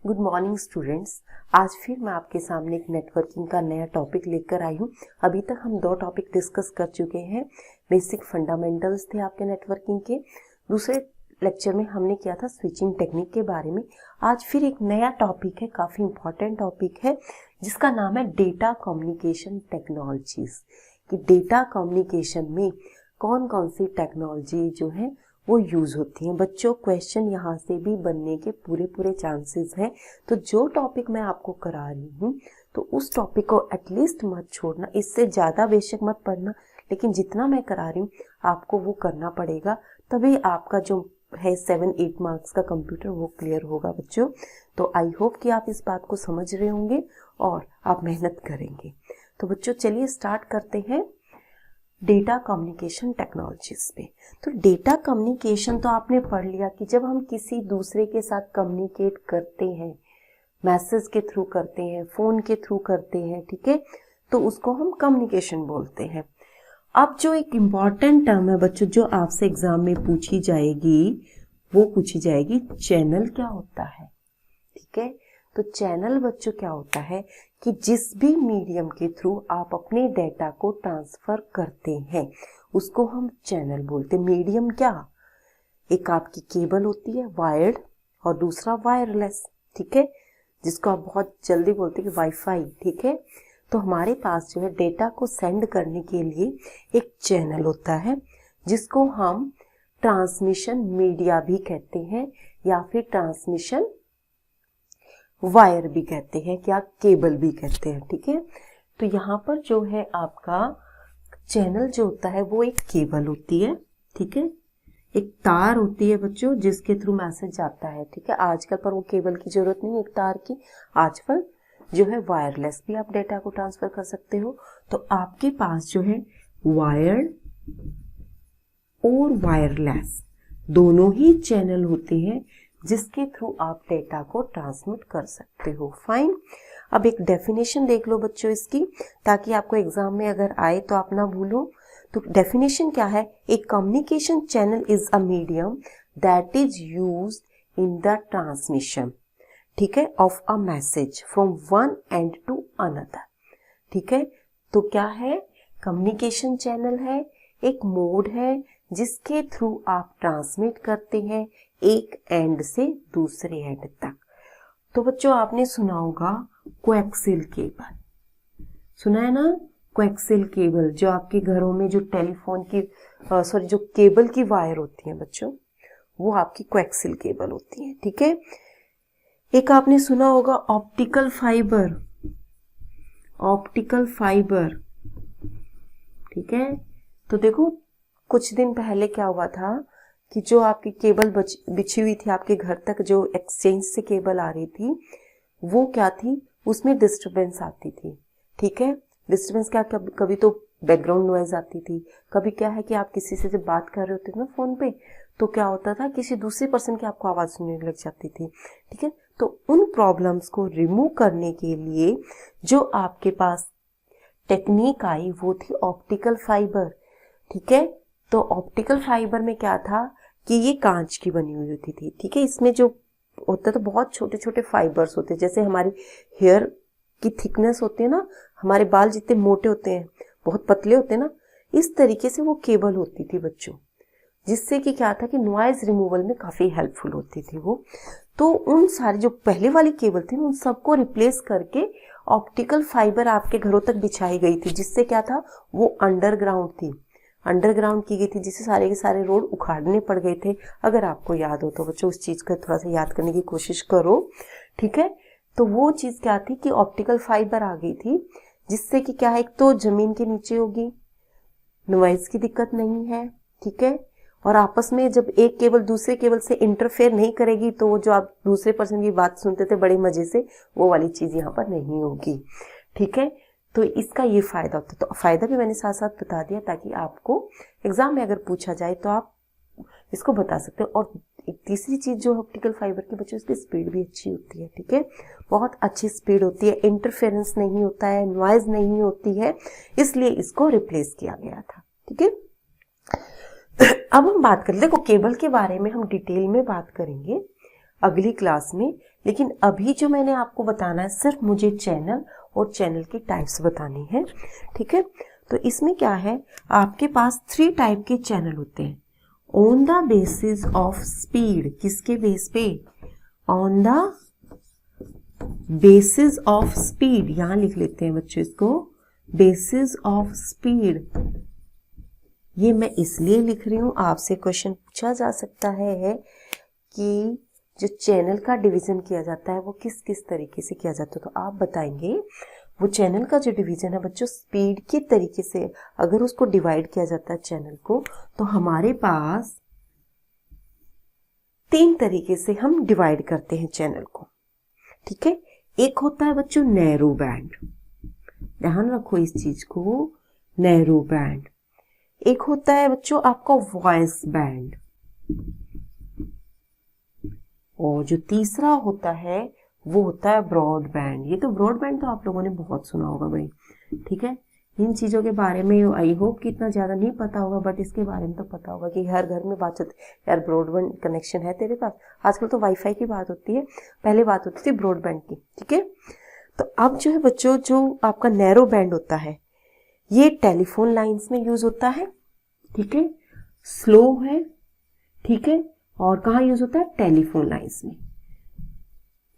Good morning students. आज फिर मैं आपके सामने एक नेटवर्किंग का नया टॉपिक लेकर आई हूँ। अभी तक हम 2 टॉपिक डिस्कस कर चुके हैं। बेसिक फंडामेंटल्स थे आपके नेटवर्किंग के। दूसरे लेक्चर में हमने किया था स्विचिंग टेक्निक के बारे में। आज फिर एक नया टॉपिक है, काफ़ी इंपॉर्टेंट टॉपिक है, जिसका नाम है डेटा कम्युनिकेशन टेक्नोलॉजीज। कि डेटा कम्युनिकेशन में कौन कौन सी टेक्नोलॉजी जो है वो यूज़ होती हैं। बच्चों, क्वेश्चन यहाँ से भी बनने के पूरे चांसेस हैं। तो जो टॉपिक मैं आपको करा रही हूँ तो उस टॉपिक को एटलीस्ट मत छोड़ना। इससे ज़्यादा बेशक मत पढ़ना, लेकिन जितना मैं करा रही हूँ आपको वो करना पड़ेगा, तभी आपका जो है 7-8 मार्क्स का कंप्यूटर वो क्लियर होगा बच्चों। तो आई होप कि आप इस बात को समझ रहे होंगे और आप मेहनत करेंगे। तो बच्चों चलिए स्टार्ट करते हैं डेटा कम्युनिकेशन टेक्नोलॉजीज पे। तो डेटा कम्युनिकेशन तो आपने पढ़ लिया कि जब हम किसी दूसरे के साथ कम्युनिकेट करते हैं, मैसेज के थ्रू करते हैं, फोन के थ्रू करते हैं, ठीक है, तो उसको हम कम्युनिकेशन बोलते हैं। अब जो एक इम्पॉर्टेंट टर्म है बच्चों जो आपसे एग्जाम में पूछी जाएगी, वो पूछी जाएगी चैनल क्या होता है। ठीक है, तो चैनल बच्चों क्या होता है कि जिस भी मीडियम के थ्रू आप अपने डेटा को ट्रांसफर करते हैं उसको हम चैनल बोलते हैं। मीडियम क्या, एक आपकी केबल होती है वायर्ड और दूसरा वायरलेस, ठीक है, जिसको आप बहुत जल्दी बोलते हैं कि वाईफाई। ठीक है, तो हमारे पास जो है डेटा को सेंड करने के लिए एक चैनल होता है जिसको हम ट्रांसमिशन मीडिया भी कहते हैं या फिर ट्रांसमिशन वायर भी कहते हैं, क्या केबल भी कहते हैं। ठीक है, तो यहाँ पर जो है आपका चैनल जो होता है वो एक केबल होती है, ठीक है, एक तार होती है बच्चों जिसके थ्रू मैसेज जाता है। ठीक है, आजकल पर वो केबल की जरूरत नहीं है एक तार की, आजकल जो है वायरलेस भी आप डेटा को ट्रांसफर कर सकते हो। तो आपके पास जो है वायर्ड और वायरलेस दोनों ही चैनल होते हैं जिसके थ्रू आप डेटा को ट्रांसमिट कर सकते हो। फाइन, अब एक डेफिनेशन देख लो बच्चों इसकी, ताकि आपको एग्जाम में अगर आए तो आप ना भूलो। तो डेफिनेशन क्या है, A communication channel is a medium that is used in the transmission, ठीक है, of a message from one end to another. ठीक है, तो क्या है, कम्युनिकेशन चैनल है, एक मोड है जिसके थ्रू आप ट्रांसमिट करते हैं एक एंड से दूसरे एंड तक। तो बच्चों आपने सुना होगा कोएक्सियल केबल, सुना है ना, कोएक्सियल केबल जो आपके घरों में जो टेलीफोन की जो केबल की वायर होती है बच्चों, वो आपकी कोएक्सियल केबल होती है। ठीक है, एक आपने सुना होगा ऑप्टिकल फाइबर, ऑप्टिकल फाइबर। ठीक है, तो देखो कुछ दिन पहले क्या हुआ था कि जो आपकी केबल बिछी हुई थी आपके घर तक, जो एक्सचेंज से केबल आ रही थी, वो क्या थी, उसमें डिस्टरबेंस आती थी। ठीक है, डिस्टरबेंस क्या, कभी तो बैकग्राउंड नॉइज आती थी, कभी क्या है कि आप किसी से जब बात कर रहे होते थे ना फोन पे, तो क्या होता था किसी दूसरे पर्सन की आपको आवाज सुनने लग जाती थी। ठीक है, तो उन प्रॉब्लम्स को रिमूव करने के लिए जो आपके पास टेक्निक आई वो थी ऑप्टिकल फाइबर। ठीक है, तो ऑप्टिकल फाइबर में क्या था कि ये कांच की बनी हुई होती थी। ठीक है, इसमें जो होता तो बहुत छोटे छोटे फाइबर्स होते हैं, जैसे हमारी हेयर की थिकनेस होती है ना, हमारे बाल जितने मोटे होते हैं, बहुत पतले होते हैं ना, इस तरीके से वो केबल होती थी बच्चों, जिससे कि क्या था कि नॉइज रिमूवल में काफी हेल्पफुल होती थी वो। तो उन सारी जो पहले वाली केबल थी उन सबको रिप्लेस करके ऑप्टिकल फाइबर आपके घरों तक बिछाई गई थी, जिससे क्या था वो अंडरग्राउंड थी, अंडरग्राउंड की गई थी, जिससे सारे के सारे रोड उखाड़ने पड़ गए थे। अगर आपको याद हो तो बच्चों उस चीज को थोड़ा सा याद करने की कोशिश करो। ठीक है, तो वो चीज क्या थी कि ऑप्टिकल फाइबर आ गई थी, जिससे कि क्या है, एक तो जमीन के नीचे होगी, नॉइज की दिक्कत नहीं है। ठीक है, और आपस में जब एक केबल दूसरे केबल से इंटरफेयर नहीं करेगी, तो वो जो आप दूसरे पर्सन की बात सुनते थे बड़े मजे से, वो वाली चीज यहाँ पर नहीं होगी। ठीक है, तो इसका ये फायदा होता है। तो फायदा भी मैंने साथ साथ बता दिया ताकि आपको एग्जाम में अगर पूछा जाए तो आप इसको बता सकते हो। और एक तीसरी चीज जो ऑप्टिकल फाइबर की बच्चों, इसकी स्पीड भी अच्छी होती है। ठीक है, बहुत अच्छी स्पीड होती है, इंटरफेरेंस नहीं होता है, नॉइज नहीं होती है, इसलिए इसको रिप्लेस किया गया था। ठीक है, अब हम बात कर, देखो केबल के बारे में हम डिटेल में बात करेंगे अगली क्लास में, लेकिन अभी जो मैंने आपको बताना है सिर्फ मुझे चैनल और चैनल की टाइप्स बतानी है, ठीक है। तो इसमें क्या है, आपके पास 3 टाइप के चैनल होते हैं on the basis of speed. किसके बेस पे? On the basis of speed, यहां लिख लेते हैं बच्चों इसको, बेसिस ऑफ स्पीड। ये मैं इसलिए लिख रही हूं, आपसे क्वेश्चन पूछा जा सकता है कि जो चैनल का डिवीजन किया जाता है वो किस किस तरीके से किया जाता है। तो आप बताएंगे वो चैनल का जो डिवीजन है बच्चों स्पीड के तरीके से अगर उसको डिवाइड किया जाता है चैनल को, तो हमारे पास 3 तरीके से हम डिवाइड करते हैं चैनल को, ठीक है। एक होता है बच्चों नैरो बैंड, ध्यान रखो इस चीज को, नैरो बैंड। एक होता है बच्चों आपका वॉइस बैंड, और जो तीसरा होता है वो होता है ब्रॉड बैंड। ये तो ब्रॉड बैंड तो आप लोगों ने बहुत सुना होगा भाई, ठीक है। इन चीजों के बारे में आई होप कि इतना ज्यादा नहीं पता होगा, बट इसके बारे में तो पता होगा कि हर घर में बात होती है, यार ब्रॉडबैंड कनेक्शन है तेरे पास। आजकल तो वाईफाई की बात होती है, पहले बात होती थी ब्रॉडबैंड की, ठीक है। तो अब जो है बच्चों, जो आपका नैरो बैंड होता है ये टेलीफोन लाइंस में यूज होता है, ठीक है, स्लो है, ठीक है। और कहाँ यूज होता है? टेलीफोन लाइंस में,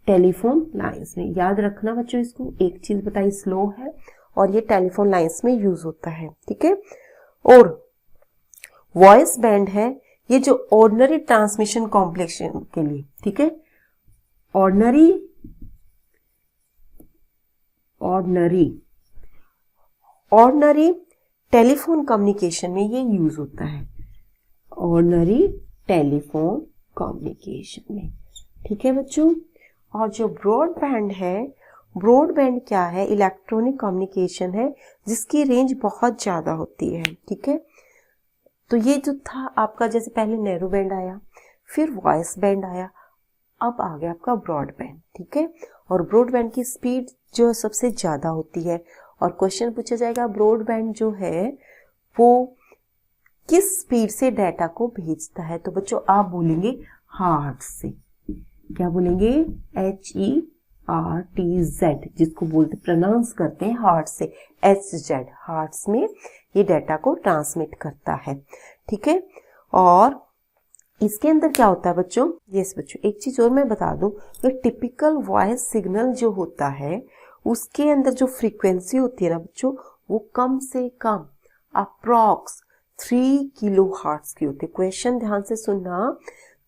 टेलीफोन लाइंस में। याद रखना बच्चों इसको, एक चीज बताई, स्लो है और ये टेलीफोन लाइंस में यूज होता है, ठीक है। और वॉइस बैंड है ये जो ऑर्डिनरी ट्रांसमिशन कॉम्प्लेक्शन के लिए, ठीक है, ऑर्डिनरी टेलीफोन कम्युनिकेशन में ये यूज होता है, ऑर्डिनरी टेलीफोन कम्युनिकेशन में, ठीक है बच्चों। और जो ब्रॉडबैंड है, ब्रॉडबैंड क्या है? इलेक्ट्रॉनिक कम्युनिकेशन है जिसकी रेंज बहुत ज्यादा होती है, ठीक है। तो ये जो था आपका, जैसे पहले नैरो बैंड आया, फिर वॉइस बैंड आया, अब आ गया आपका ब्रॉडबैंड, ठीक है। और ब्रॉडबैंड की स्पीड जो सबसे ज्यादा होती है, और क्वेश्चन पूछा जाएगा ब्रॉडबैंड जो है वो किस स्पीड से डाटा को भेजता है। तो बच्चों आप बोलेंगे हार्ट्ज से, क्या बोलेंगे? HERTZ, जिसको बोलते प्रोनाउंस करते हैं हार्ट से, HZ, हार्ट्स में ये डाटा को ट्रांसमिट करता है, ठीक है। और इसके अंदर क्या होता है बच्चों? यस बच्चों, एक चीज और मैं बता दूं, ये टिपिकल वॉइस सिग्नल जो होता है उसके अंदर जो फ्रीक्वेंसी होती है ना बच्चों, वो कम से कम अप्रॉक्स 3 किलो हर्ट्ज की होती है। क्वेश्चन ध्यान से सुनना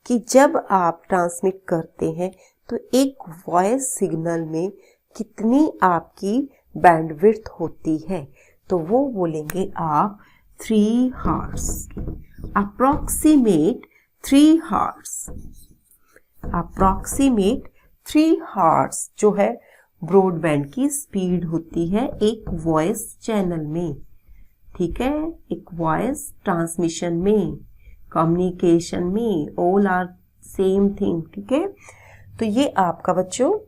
कि जब आप ट्रांसमिट करते हैं तो एक वॉइस सिग्नल में कितनी आपकी बैंडविड्थ होती है, तो वो बोलेंगे आप 3 hertz, approximate 3 hertz, approximate 3 hertz जो है ब्रॉडबैंड की स्पीड होती है एक वॉइस चैनल में, ठीक है, एक वॉइस ट्रांसमिशन में, कम्युनिकेशन में, ऑल आर सेम थिंग, ठीक है। तो ये आपका बच्चों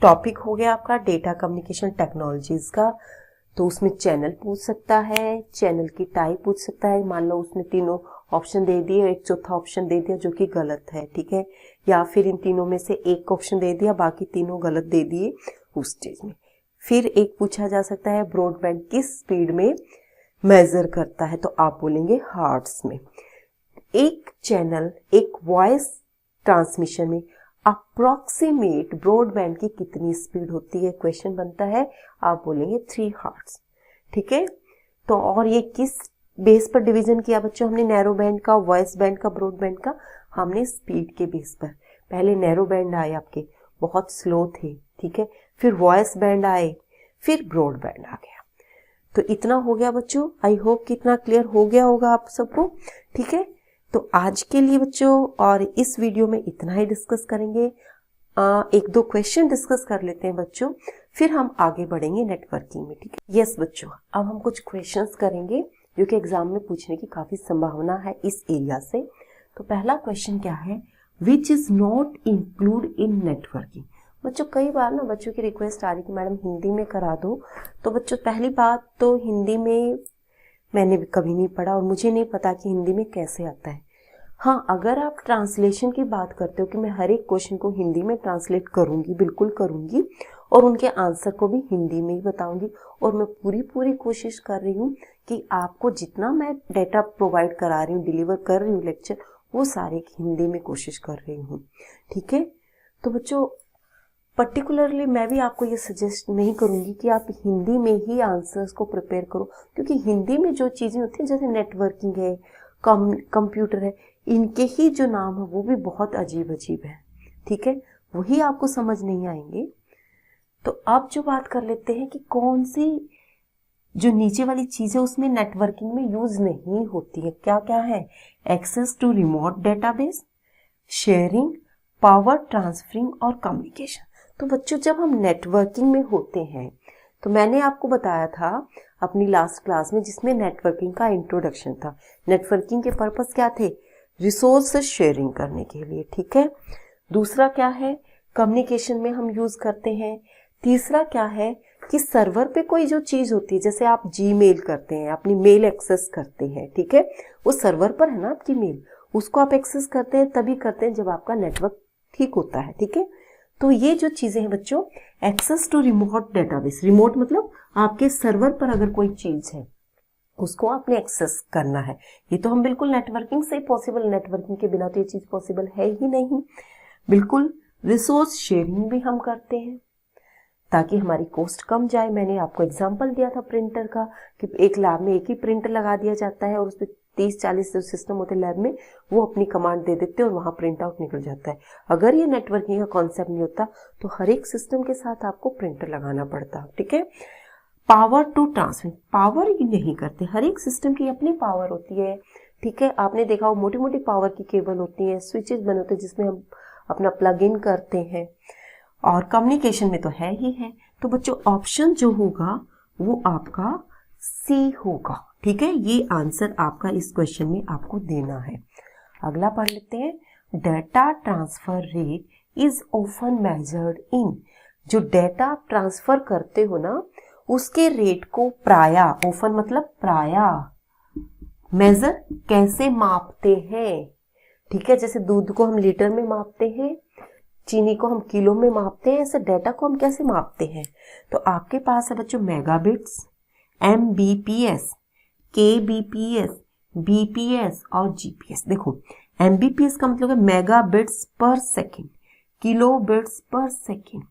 टॉपिक हो गया आपका डेटा कम्युनिकेशन टेक्नोलॉजीज का। तो उसमें चैनल पूछ सकता है, चैनल की टाइप पूछ सकता है, मान लो उसने तीनों ऑप्शन दे दिए, एक चौथा ऑप्शन दे दिया जो कि गलत है, ठीक है, या फिर इन तीनों में से एक ऑप्शन दे दिया बाकी तीनों गलत दे दिए उस स्टेज में। फिर एक पूछा जा सकता है ब्रॉडबैंड किस स्पीड में मेजर करता है, तो आप बोलेंगे हर्ट्ज में। एक चैनल एक वॉइस ट्रांसमिशन में अप्रॉक्सीमेट ब्रॉडबैंड की कितनी स्पीड होती है, क्वेश्चन बनता है, आप बोलेंगे 3 हर्ट्ज, ठीक है। तो और ये किस बेस पर डिवीजन किया बच्चों हमने? नैरो बैंड का, वॉइस बैंड का, ब्रॉडबैंड का, हमने स्पीड के बेस पर। पहले नैरो बैंड आए आपके, बहुत स्लो थे, ठीक है, फिर वॉइस बैंड आए, फिर ब्रॉडबैंड आ गया। तो इतना हो गया बच्चों, आई होप कि इतना क्लियर हो गया होगा आप सबको, ठीक है। तो आज के लिए बच्चों और इस वीडियो में इतना ही डिस्कस करेंगे, एक दो क्वेश्चन डिस्कस कर लेते हैं बच्चों, फिर हम आगे बढ़ेंगे नेटवर्किंग में, ठीक है। यस बच्चों, अब हम कुछ क्वेश्चंस करेंगे जो कि एग्जाम में पूछने की काफी संभावना है इस एरिया से। तो पहला क्वेश्चन क्या है? Which is not include in networking. बच्चों कई बार ना बच्चों की रिक्वेस्ट आ रही कि मैडम हिंदी में करा दो। तो बच्चों पहली बात तो हिंदी में मैंने भी कभी नहीं पढ़ा और मुझे नहीं पता कि हिंदी में कैसे आता है। हाँ, अगर आप ट्रांसलेशन की बात करते हो कि मैं हर एक क्वेश्चन को हिंदी में ट्रांसलेट करूंगी, बिल्कुल करूंगी, और उनके आंसर को भी हिंदी में ही बताऊंगी, और मैं पूरी कोशिश कर रही हूँ कि आपको जितना मैं डेटा प्रोवाइड करा रही हूँ, डिलीवर कर रही हूँ लेक्चर, वो सारे हिंदी में कोशिश कर रही हूँ। ठीक है, तो बच्चों पर्टिकुलरली मैं भी आपको ये सजेस्ट नहीं करूंगी कि आप हिंदी में ही आंसर्स को प्रिपेयर करो, क्योंकि हिंदी में जो चीज़ें होती हैं जैसे नेटवर्किंग है, कंप्यूटर है, इनके ही जो नाम है वो भी बहुत अजीब अजीब है। ठीक है, वही आपको समझ नहीं आएंगे। तो अब जो बात कर लेते हैं कि कौन सी जो नीचे वाली चीज़ें उसमें नेटवर्किंग में यूज नहीं होती है, क्या क्या है? Access to remote database, sharing, power transferring और कम्युनिकेशन। तो बच्चों जब हम नेटवर्किंग में होते हैं तो मैंने आपको बताया था अपनी लास्ट क्लास में जिसमें नेटवर्किंग का इंट्रोडक्शन था। नेटवर्किंग के पर्पस क्या थे? रिसोर्स शेयरिंग करने के लिए। ठीक है, दूसरा क्या है? कम्युनिकेशन में हम यूज करते हैं। तीसरा क्या है कि सर्वर पे कोई जो चीज होती है, जैसे आप जीमेल करते हैं, अपनी मेल एक्सेस करते हैं, ठीक है, वो सर्वर पर है ना आपकी मेल, उसको आप एक्सेस करते हैं तभी करते हैं जब आपका नेटवर्क ठीक होता है। ठीक है, तो ये जो चीजें हैं बच्चों, access to remote database, remote मतलब आपके सर्वर पर अगर कोई चीज है उसको आपने एक्सेस करना है, ये तो हम बिल्कुल नेटवर्किंग से पॉसिबल, नेटवर्किंग के बिना तो ये चीज पॉसिबल है ही नहीं। बिल्कुल, रिसोर्स शेयरिंग भी हम करते हैं ताकि हमारी कॉस्ट कम जाए। मैंने आपको एग्जांपल दिया था प्रिंटर का कि एक लैब में एक ही प्रिंटर लगा दिया जाता है और उसमें 30-40 जो सिस्टम होते हैं लैब में, वो अपनी कमांड दे देते हैं और वहां प्रिंट आउट निकल जाता है। अगर ये नेटवर्किंग का कॉन्सेप्ट नहीं होता तो हर एक सिस्टम के साथ आपको प्रिंटर लगाना पड़ता। ठीक है, पावर टू ट्रांसफर, पावर ही नहीं करते, हर एक सिस्टम की अपनी पावर होती है। ठीक है, आपने देखा हो मोटी मोटी पावर की केबल होती है, स्विचेस बने होते हैं जिसमें हम अपना प्लग इन करते हैं, और कम्युनिकेशन में तो है ही है। तो बच्चों ऑप्शन जो होगा वो आपका सी होगा। ठीक है, ये आंसर आपका इस क्वेश्चन में आपको देना है। अगला पढ़ लेते हैं, data transfer rate is often measured in, जो डेटा आप ट्रांसफर करते हो ना उसके रेट को प्राया, ऑफन मतलब प्राया, मेजर कैसे मापते हैं? ठीक है, जैसे दूध को हम लीटर में मापते हैं, चीनी को हम किलो में मापते हैं, ऐसे डेटा को हम कैसे मापते हैं? तो आपके पास है बच्चों मेगाबिट्स, एमबीपीएस, केबीपीएस, बीपीएस और जीपीएस। देखो एमबीपीएस का मतलब है मेगाबिट्स पर सेकेंड, किलो बिट्स पर सेकेंड,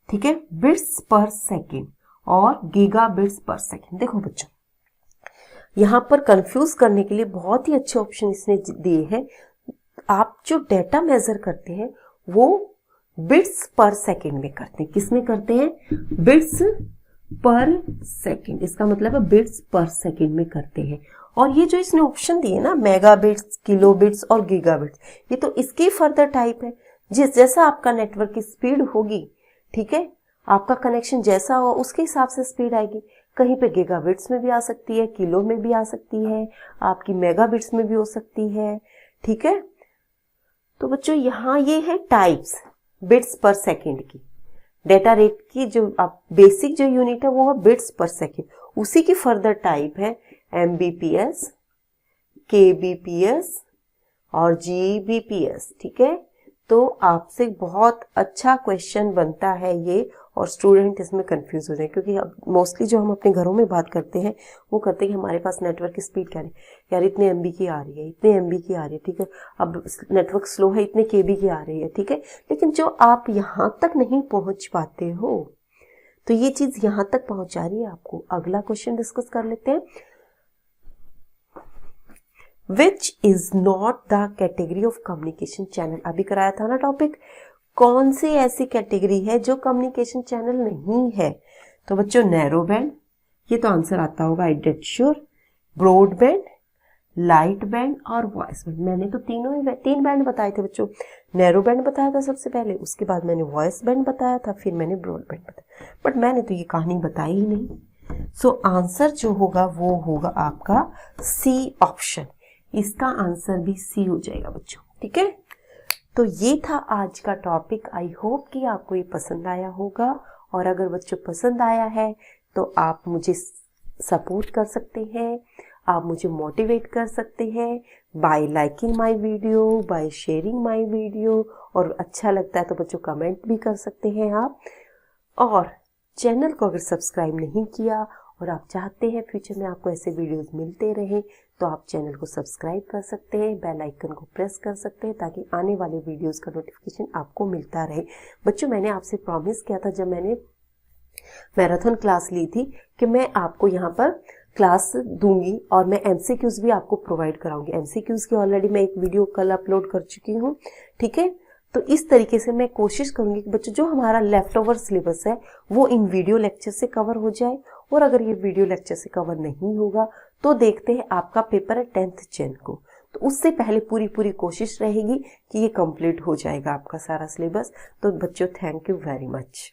ठीक है, बिट्स पर सेकेंड, और गीगाबिट्स पर सेकेंड। देखो बच्चों यहां पर कंफ्यूज करने के लिए बहुत ही अच्छे ऑप्शन इसने दिए हैं। आप जो डेटा मेजर करते हैं वो बिट्स पर सेकेंड में करते हैं। किस में करते हैं? बिट्स पर सेकेंड, इसका मतलब है बिट्स पर सेकेंड में करते हैं। और ये जो इसने ऑप्शन दिए ना, मेगा बिट्स, किलो बिट्स और गीगा बिट्स, ये तो इसकी फर्दर टाइप है। जैसा आपका नेटवर्क की स्पीड होगी, ठीक है, आपका कनेक्शन जैसा होगा उसके हिसाब से स्पीड आएगी। कहीं पे गीगा बिट्स में भी आ सकती है, किलो में भी आ सकती है, आपकी मेगा बिट्स में भी हो सकती है। ठीक है, तो बच्चों यहाँ ये है टाइप्स बिट्स पर सेकेंड की। डेटा रेट की जो बेसिक जो यूनिट है वो है बिट्स पर सेकेंड, उसी की फर्दर टाइप है एमबीपीएस, केबीपीएस और जीबीपीएस। ठीक है, तो आपसे बहुत अच्छा क्वेश्चन बनता है ये, और स्टूडेंट इसमें कंफ्यूज हो जाए, क्योंकि अब मोस्टली जो हम अपने घरों में बात करते हैं वो करते हैं कि हमारे पास नेटवर्क की स्पीड क्या है, यार इतने एमबी की आ रही है, इतने एमबी की आ रही है, ठीक है, अब नेटवर्क स्लो है, इतने केबी की आ रही है, ठीक है। लेकिन जो आप यहाँ तक नहीं पहुंच पाते हो तो ये चीज यहाँ तक पहुंचा रही है आपको। अगला क्वेश्चन डिस्कस कर लेते हैं, which is not the category of communication channel. अभी कराया था ना टॉपिक, कौन सी ऐसी कैटेगरी है जो कम्युनिकेशन चैनल नहीं है? तो बच्चों नैरो बैंड, ये तो आंसर आता होगा आई डेट sure, broadband, light band और वॉइस बैंड। मैंने तो तीन बैंड बताए थे बच्चों, नैरो बैंड बताया था सबसे पहले, उसके बाद मैंने वॉइस बैंड बताया था, फिर मैंने ब्रॉड बैंड बताया, बट मैंने तो ये कहानी बताई ही नहीं। सो आंसर जो होगा वो होगा आपका सी ऑप्शन, इसका आंसर भी सी हो जाएगा बच्चों। ठीक है, तो ये था आज का टॉपिक। आई होप कि आपको ये पसंद आया होगा, और अगर बच्चों पसंद आया है तो आप मुझे सपोर्ट कर सकते हैं आप मुझे मोटिवेट कर सकते हैं bye liking my video, by sharing my video, और अच्छा लगता है तो बच्चों कमेंट भी कर सकते हैं आप। और चैनल को अगर सब्सक्राइब नहीं किया और आप चाहते हैं फ्यूचर में आपको ऐसे वीडियोस मिलते रहें तो आप चैनल को सब्सक्राइब कर सकते हैं, बेल आइकन को प्रेस कर सकते हैं ताकि आने वाले वीडियोस का नोटिफिकेशन आपको मिलता रहे। बच्चों, मैंने आपसे प्रॉमिस किया था जब मैंने मैराथन क्लास ली थी कि मैं आपको यहाँ पर क्लास दूंगी और मैं एमसीक्यूज भी आपको प्रोवाइड कराऊंगी। एमसीक्यूज की ऑलरेडी मैं एक वीडियो कल अपलोड कर चुकी हूँ, ठीक है। तो इस तरीके से मैं कोशिश करूंगी कि बच्चों जो हमारा लेफ्ट ओवर सिलेबस है वो इन वीडियो लेक्चर से कवर हो जाए, और अगर ये वीडियो लेक्चर से कवर नहीं होगा तो देखते हैं आपका पेपर है 10th जन को, तो उससे पहले पूरी कोशिश रहेगी कि ये कंप्लीट हो जाएगा आपका सारा सिलेबस। तो बच्चों, थैंक यू वेरी मच।